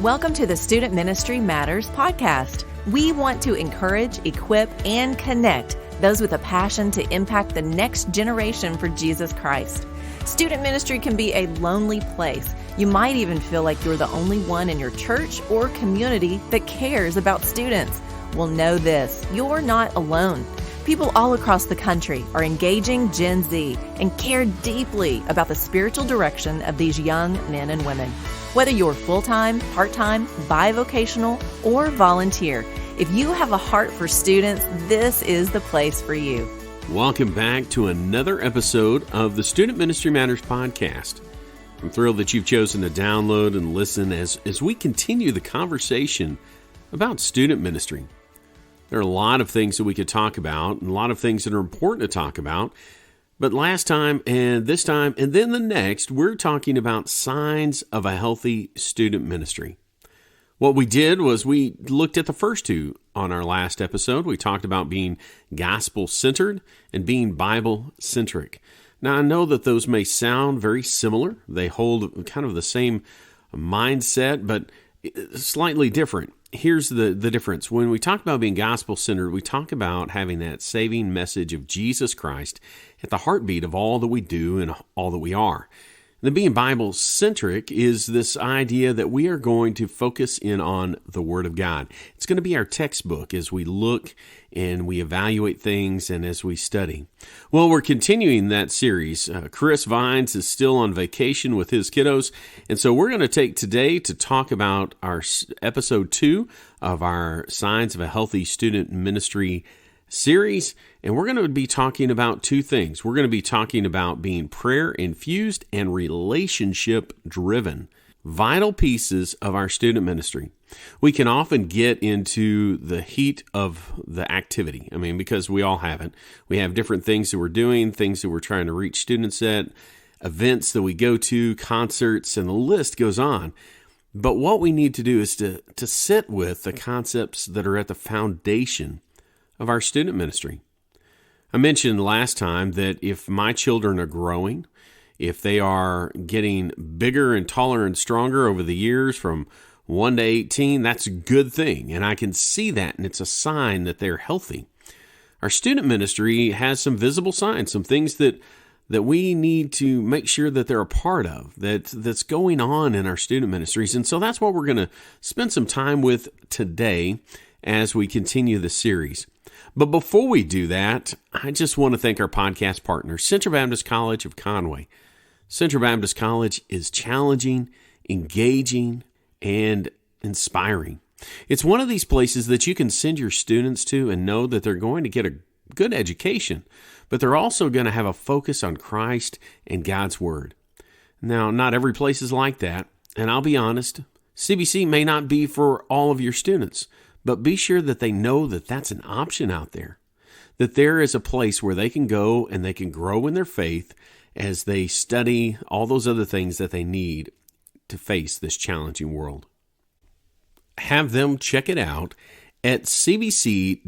Welcome to the Student Ministry Matters podcast. We want to encourage, equip, and connect those with a passion to impact the next generation for Jesus Christ. Student ministry can be a lonely place. You might even feel like you're the only one in your church or community that cares about students. Well, know this, you're not alone. People all across the country are engaging Gen Z and care deeply about the spiritual direction of these young men and women. Whether you're full-time, part-time, bivocational, or volunteer, if you have a heart for students, this is the place for you. Welcome back to another episode of the Student Ministry Matters podcast. I'm thrilled that you've chosen to download and listen as we continue the conversation about student ministry. There are a lot of things that we could talk about, and a lot of things that are important to talk about. But last time and this time and then the next, we're talking about signs of a healthy student ministry. What we did was we looked at the first two on our last episode. We talked about being gospel-centered and being Bible-centric. Now, I know that those may sound very similar. They hold kind of the same mindset, but slightly different. Here's the difference. When we talk about being gospel-centered, we talk about having that saving message of Jesus Christ at the heartbeat of all that we do and all that we are. And then being Bible-centric is this idea that we are going to focus in on the Word of God. It's going to be our textbook as we look and we evaluate things and as we study. Well, we're continuing that series. Chris Vines is still on vacation with his kiddos, and so we're going to take today to talk about our episode 2 of our Signs of a Healthy Student Ministry series, and we're going to be talking about two things. We're going to be talking about being prayer-infused and relationship-driven, vital pieces of our student ministry. We can often get into the heat of the activity. I mean, because we all have it. We have different things that we're doing, things that we're trying to reach students at, events that we go to, concerts, and the list goes on. But what we need to do is to sit with the concepts that are at the foundation of our student ministry. I mentioned last time that if my children are growing, if they are getting bigger and taller and stronger over the years from 1 to 18, that's a good thing. And I can see that, and it's a sign that they're healthy. Our student ministry has some visible signs, some things that we need to make sure that they're a part of, that's going on in our student ministries. And so that's what we're going to spend some time with today as we continue the series. But before we do that, I just want to thank our podcast partner, Central Baptist College of Conway. Central Baptist College is challenging, engaging, and inspiring. It's one of these places that you can send your students to and know that they're going to get a good education, but they're also going to have a focus on Christ and God's Word. Now, not every place is like that, and I'll be honest, CBC may not be for all of your students, but be sure that they know that that's an option out there, that there is a place where they can go and they can grow in their faith as they study all those other things that they need to face this challenging world. Have them check it out at cbc.edu.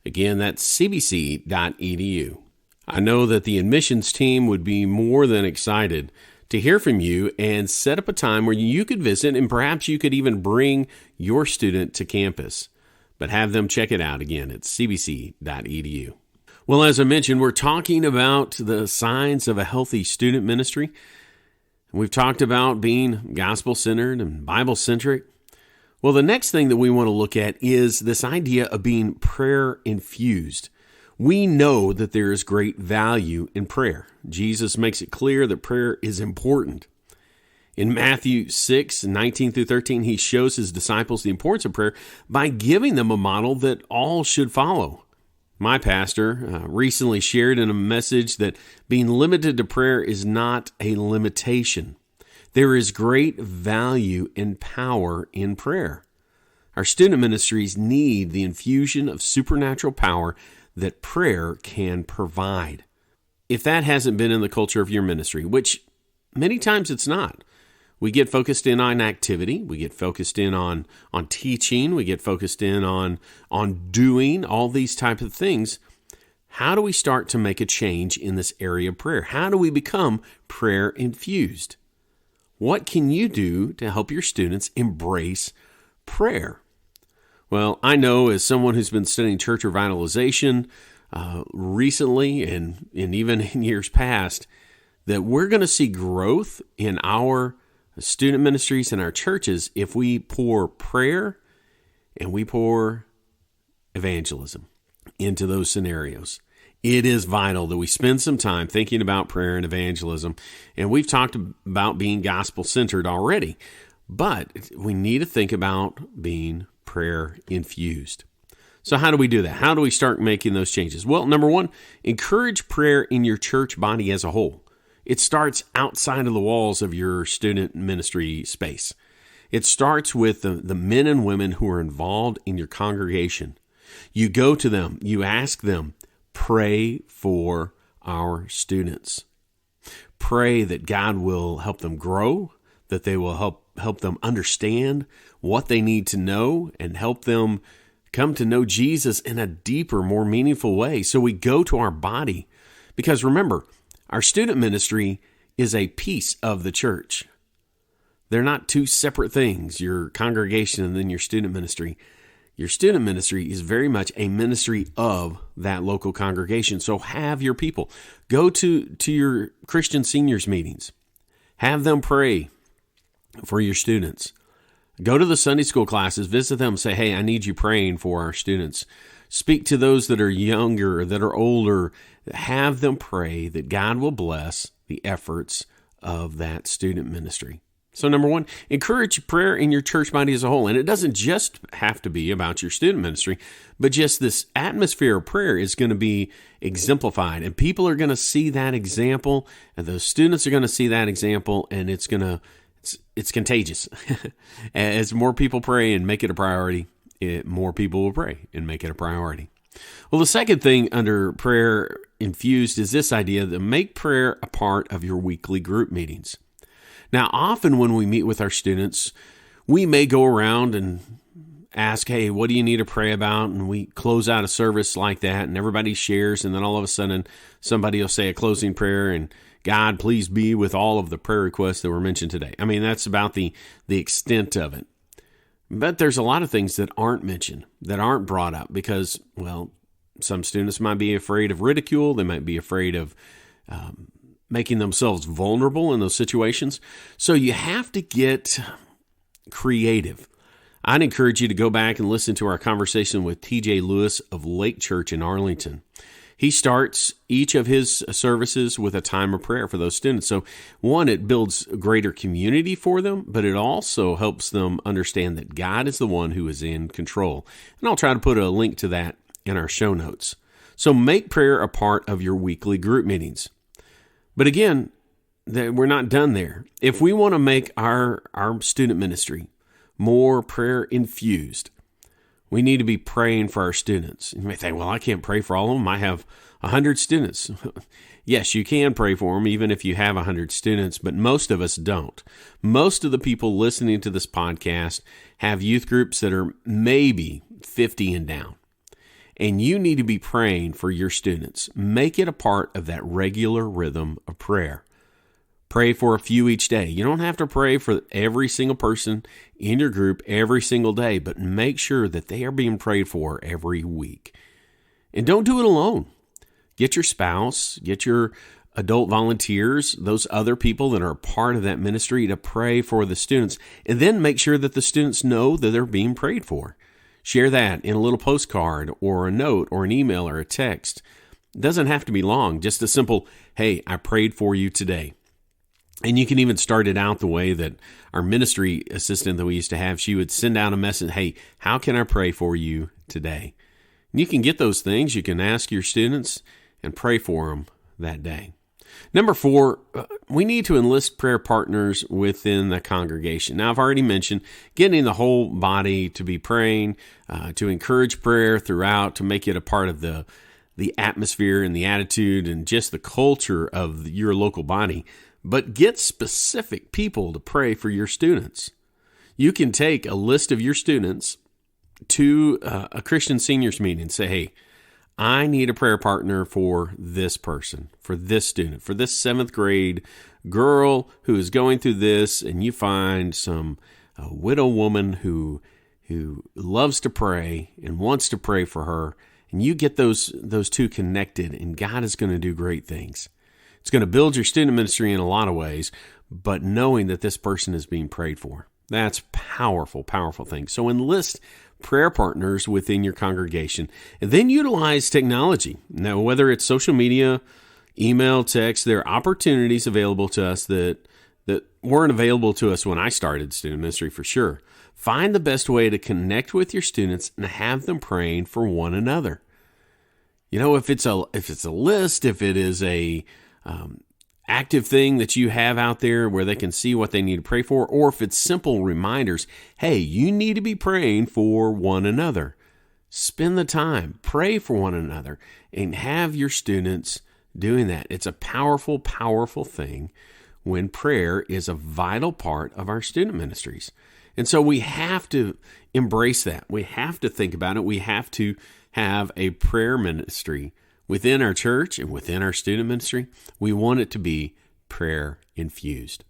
Again, that's cbc.edu. I know that the admissions team would be more than excited to hear from you and set up a time where you could visit, and perhaps you could even bring your student to campus. But have them check it out again at cbc.edu. Well, as I mentioned, we're talking about the signs of a healthy student ministry. We've talked about being gospel-centered and Bible-centric. Well, the next thing that we want to look at is this idea of being prayer-infused. We know that there is great value in prayer. Jesus makes it clear that prayer is important. In Matthew 6:19 through 13, he shows his disciples the importance of prayer by giving them a model that all should follow. My pastor recently shared in a message that being limited to prayer is not a limitation. There is great value and power in prayer. Our student ministries need the infusion of supernatural power that prayer can provide. If that hasn't been in the culture of your ministry, which many times it's not, we get focused in on activity, we get focused in on teaching, we get focused in on doing all these type of things. How do we start to make a change in this area of prayer? How do we become prayer infused? What can you do to help your students embrace prayer? Well, I know as someone who's been studying church revitalization recently and even in years past, that we're going to see growth in our student ministries and our churches if we pour prayer and we pour evangelism into those scenarios. It is vital that we spend some time thinking about prayer and evangelism. And we've talked about being gospel-centered already, but we need to think about being prayer-infused. So how do we do that? How do we start making those changes? Well, number one, encourage prayer in your church body as a whole. It starts outside of the walls of your student ministry space. It starts with the men and women who are involved in your congregation. You go to them, you ask them, pray for our students. Pray that God will help them grow, that they will help them understand what they need to know and help them come to know Jesus in a deeper, more meaningful way. So we go to our body because remember, our student ministry is a piece of the church. They're not two separate things, your congregation and then your student ministry. Your student ministry is very much a ministry of that local congregation. So have your people. Go to your Christian seniors meetings. Have them pray for your students. Go to the Sunday school classes, visit them, say, hey, I need you praying for our students. Speak to those that are younger, that are older. Have them pray that God will bless the efforts of that student ministry. So number one, encourage prayer in your church body as a whole. And it doesn't just have to be about your student ministry, but just this atmosphere of prayer is going to be exemplified. And people are going to see that example, and those students are going to see that example, and it's contagious. As more people pray and make it a priority, more people will pray and make it a priority. Well, the second thing under prayer infused is this idea that make prayer a part of your weekly group meetings. Now, often when we meet with our students, we may go around and ask, hey, what do you need to pray about? And we close out a service like that, and everybody shares, and then all of a sudden, somebody will say a closing prayer, and God, please be with all of the prayer requests that were mentioned today. I mean, that's about the extent of it. But there's a lot of things that aren't mentioned, that aren't brought up, because, well, some students might be afraid of ridicule. They might be afraid of making themselves vulnerable in those situations. So you have to get creative. I'd encourage you to go back and listen to our conversation with T.J. Lewis of Lake Church in Arlington. He starts each of his services with a time of prayer for those students. So one, it builds greater community for them, but it also helps them understand that God is the one who is in control. And I'll try to put a link to that in our show notes. So make prayer a part of your weekly group meetings. But again, we're not done there. If we want to make our student ministry more prayer infused, we need to be praying for our students. You may think, well, I can't pray for all of them. I have 100 students. Yes, you can pray for them, even if you have 100 students, but most of us don't. Most of the people listening to this podcast have youth groups that are maybe 50 and down. And you need to be praying for your students. Make it a part of that regular rhythm of prayer. Pray for a few each day. You don't have to pray for every single person in your group every single day, but make sure that they are being prayed for every week. And don't do it alone. Get your spouse, get your adult volunteers, those other people that are part of that ministry to pray for the students, and then make sure that the students know that they're being prayed for. Share that in a little postcard or a note or an email or a text. It doesn't have to be long, just a simple, hey, I prayed for you today. And you can even start it out the way that our ministry assistant that we used to have, she would send out a message, hey, how can I pray for you today? And you can get those things. You can ask your students and pray for them that day. Number 4, we need to enlist prayer partners within the congregation. Now, I've already mentioned getting the whole body to be praying, to encourage prayer throughout, to make it a part of the atmosphere and the attitude and just the culture of your local body. But get specific people to pray for your students. You can take a list of your students to a Christian seniors meeting and say, hey, I need a prayer partner for this person, for this student, for this 7th grade girl who is going through this, and you find a widow woman who loves to pray and wants to pray for her, and you get those two connected, and God is going to do great things. It's going to build your student ministry in a lot of ways, but knowing that this person is being prayed for, that's powerful, powerful thing. So enlist prayer partners within your congregation, and then utilize technology. Now, whether it's social media, email, text, there are opportunities available to us that weren't available to us when I started student ministry, for sure. Find the best way to connect with your students and have them praying for one another. You know, if it's a list, if it is a active thing that you have out there where they can see what they need to pray for, or if it's simple reminders, hey, you need to be praying for one another. Spend the time, pray for one another, and have your students doing that. It's a powerful, powerful thing when prayer is a vital part of our student ministries. And so we have to embrace that. We have to think about it. We have to have a prayer ministry within our church and within our student ministry. We want it to be prayer-infused.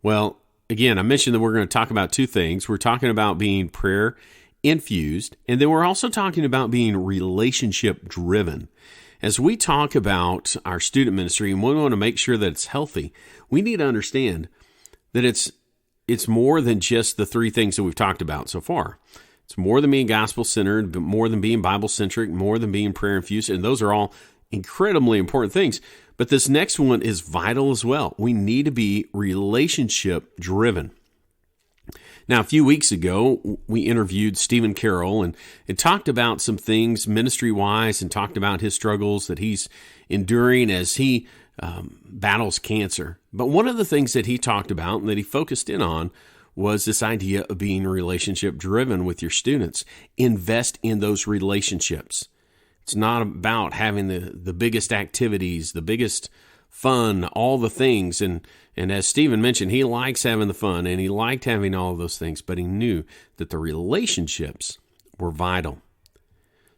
Well, again, I mentioned that we're going to talk about two things. We're talking about being prayer-infused, and then we're also talking about being relationship-driven. As we talk about our student ministry and we want to make sure that it's healthy, we need to understand that it's more than just the three things that we've talked about so far. It's more than being gospel-centered, more than being Bible-centric, more than being prayer-infused, and those are all incredibly important things. But this next one is vital as well. We need to be relationship-driven. Now, a few weeks ago, we interviewed Stephen Carroll and talked about some things ministry-wise and talked about his struggles that he's enduring as he battles cancer. But one of the things that he talked about and that he focused in on was this idea of being relationship-driven with your students. Invest in those relationships. It's not about having the biggest activities, the biggest fun, all the things. And as Stephen mentioned, he likes having the fun and he liked having all of those things, but he knew that the relationships were vital.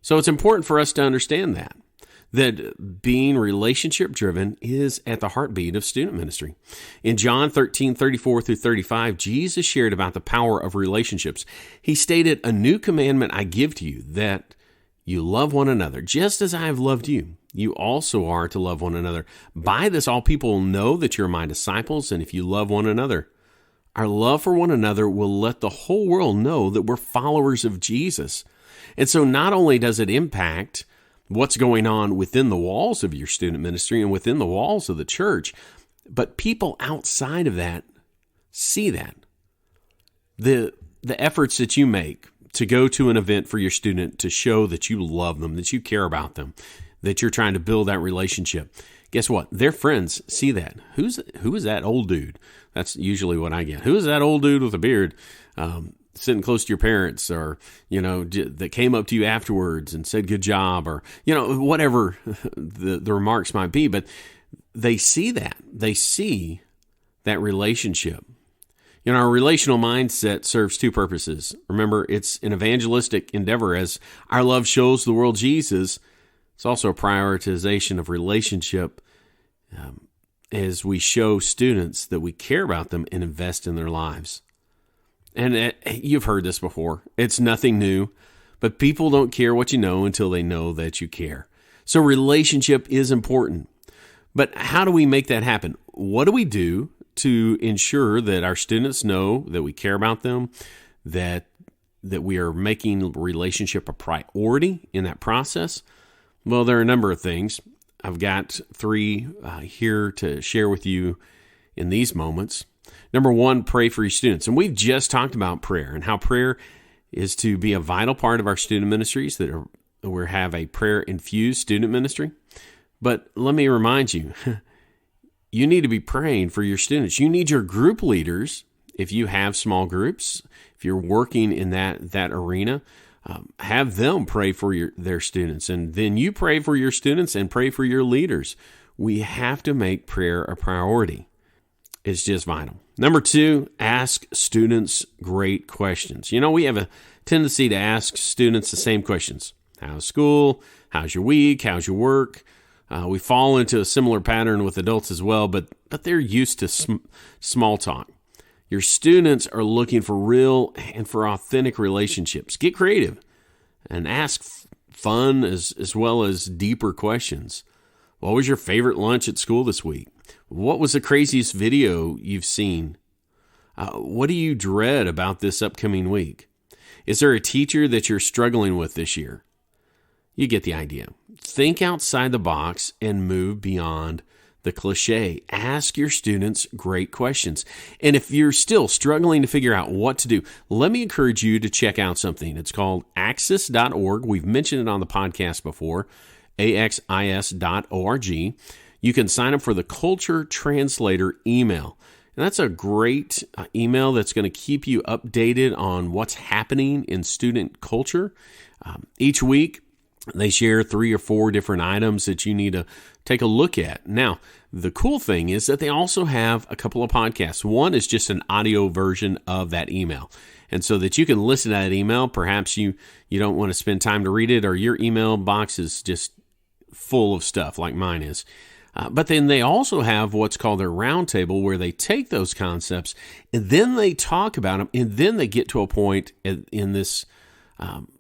So it's important for us to understand that being relationship-driven is at the heartbeat of student ministry. In John 13:34 through 35, Jesus shared about the power of relationships. He stated, "A new commandment I give to you, that you love one another, just as I have loved you. You also are to love one another. By this all people will know that you're my disciples, and if you love one another. Our love for one another will let the whole world know that we're followers of Jesus." And so not only does it impact what's going on within the walls of your student ministry and within the walls of the church, but people outside of that see that. The efforts that you make to go to an event for your student to show that you love them, that you care about them, that you're trying to build that relationship. Guess what? Their friends see that. Who is that old dude? That's usually what I get. Who is that old dude with a beard sitting close to your parents, or, that came up to you afterwards and said good job, or, whatever the remarks might be. But they see that. They see that relationship. Our relational mindset serves two purposes. Remember, it's an evangelistic endeavor. As our love shows the world Jesus, it's also a prioritization of relationship as we show students that we care about them and invest in their lives. And you've heard this before. It's nothing new, but people don't care what you know until they know that you care. So relationship is important. But how do we make that happen? What do we do to ensure that our students know that we care about them, that we are making relationship a priority in that process? Well, there are a number of things. I've got three here to share with you in these moments. Number one, pray for your students. And we've just talked about prayer and how prayer is to be a vital part of our student ministries, that we have a prayer-infused student ministry. But let me remind you, you need to be praying for your students. You need your group leaders, if you have small groups, if you're working in that arena, have them pray for their students. And then you pray for your students and pray for your leaders. We have to make prayer a priority. It's just vital. Number two, ask students great questions. We have a tendency to ask students the same questions. How's school? How's your week? How's your work? We fall into a similar pattern with adults as well, but they're used to small talk. Your students are looking for real and for authentic relationships. Get creative and ask fun as well as deeper questions. What was your favorite lunch at school this week? What was the craziest video you've seen? What do you dread about this upcoming week? Is there a teacher that you're struggling with this year? You get the idea. Think outside the box and move beyond the cliche. Ask your students great questions. And if you're still struggling to figure out what to do, let me encourage you to check out something. It's called axis.org. We've mentioned it on the podcast before, axis.org. You can sign up for the Culture Translator email. And that's a great email that's going to keep you updated on what's happening in student culture. Each week, they share 3 or 4 different items that you need to take a look at. Now, the cool thing is that they also have a couple of podcasts. One is just an audio version of that email. And so that you can listen to that email, perhaps you don't want to spend time to read it, or your email box is just full of stuff like mine is. But then they also have what's called their roundtable, where they take those concepts and then they talk about them, and then they get to a point in this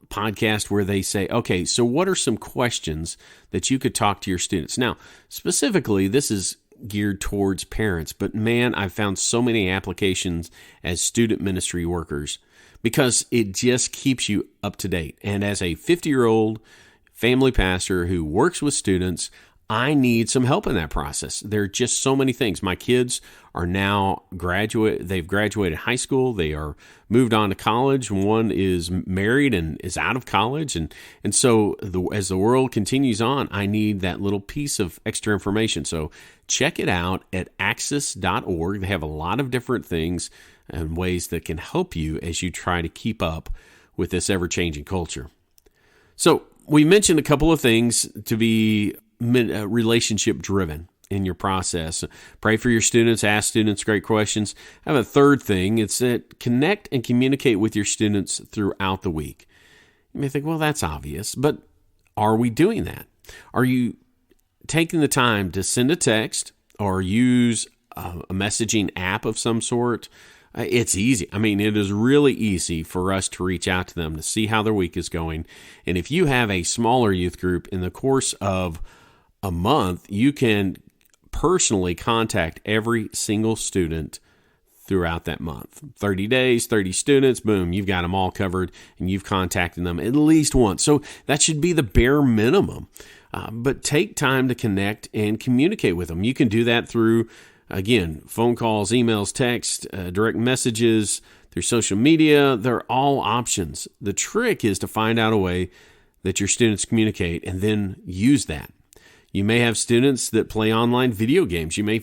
podcast where they say, okay, so what are some questions that you could talk to your students? Now, specifically, this is geared towards parents, but man, I've found so many applications as student ministry workers because it just keeps you up to date. And as a 50-year-old family pastor who works with students, I need some help in that process. There are just so many things. My kids are now they've graduated high school. They are moved on to college. One is married and is out of college. And so as the world continues on, I need that little piece of extra information. So check it out at axis.org. They have a lot of different things and ways that can help you as you try to keep up with this ever-changing culture. So we mentioned a couple of things to be relationship driven in your process. Pray for your students, ask students great questions. I have a third thing. It's that connect and communicate with your students throughout the week. You may think, well, that's obvious, but are we doing that? Are you taking the time to send a text or use a messaging app of some sort? It's easy. I mean, it is really easy for us to reach out to them to see how their week is going. And if you have a smaller youth group, in the course of a month, you can personally contact every single student throughout that month. 30 days, 30 students, boom, you've got them all covered, and you've contacted them at least once. So that should be the bare minimum. But take time to connect and communicate with them. You can do that through, again, phone calls, emails, text, direct messages, through social media. They're all options. The trick is to find out a way that your students communicate and then use that. You may have students that play online video games. You may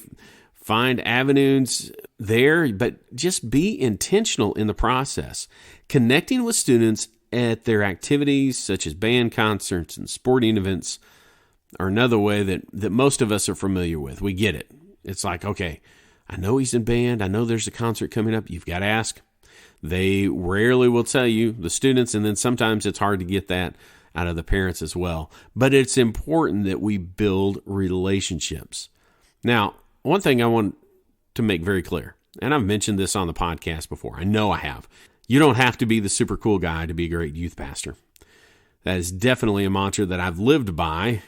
find avenues there, but just be intentional in the process. Connecting with students at their activities, such as band concerts and sporting events, are another way that most of us are familiar with. We get it. It's like, okay, I know he's in band. I know there's a concert coming up. You've got to ask. They rarely will tell you, the students, and then sometimes it's hard to get that out of the parents as well. But it's important that we build relationships. Now, one thing I want to make very clear, and I've mentioned this on the podcast before. I know I have. You don't have to be the super cool guy to be a great youth pastor. That is definitely a mantra that I've lived by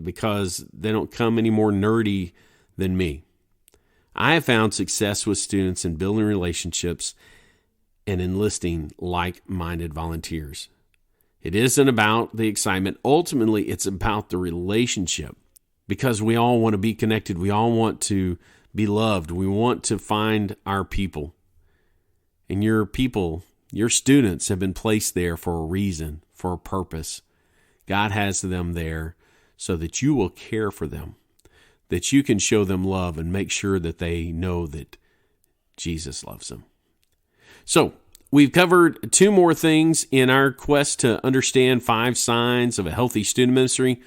because they don't come any more nerdy than me. I have found success with students in building relationships and enlisting like-minded volunteers. It isn't about the excitement. Ultimately, it's about the relationship, because we all want to be connected. We all want to be loved. We want to find our people. And your people, your students, have been placed there for a reason, for a purpose. God has them there so that you will care for them, that you can show them love and make sure that they know that Jesus loves them. So, we've covered 2 more things in our quest to understand 5 signs of a healthy student ministry.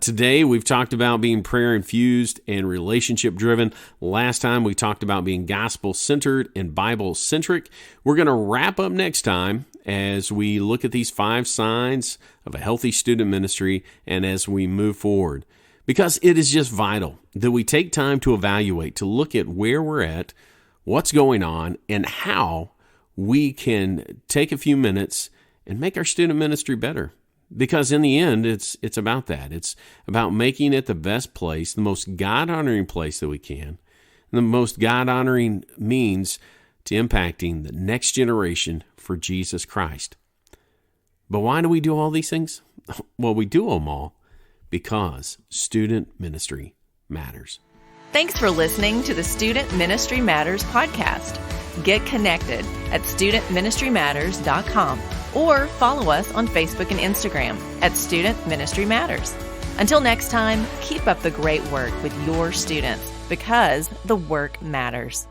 Today, we've talked about being prayer-infused and relationship-driven. Last time, we talked about being gospel-centered and Bible-centric. We're going to wrap up next time as we look at these 5 signs of a healthy student ministry and as we move forward. Because it is just vital that we take time to evaluate, to look at where we're at, what's going on, and how we can take a few minutes and make our student ministry better. Because in the end, it's about that. It's about making it the best place, the most God-honoring place that we can, and the most God-honoring means to impacting the next generation for Jesus Christ. But why do we do all these things? Well, we do them all because student ministry matters. Thanks for listening to the Student Ministry Matters podcast. Get connected at studentministrymatters.com or follow us on Facebook and Instagram at Student Ministry Matters. Until next time, keep up the great work with your students because the work matters.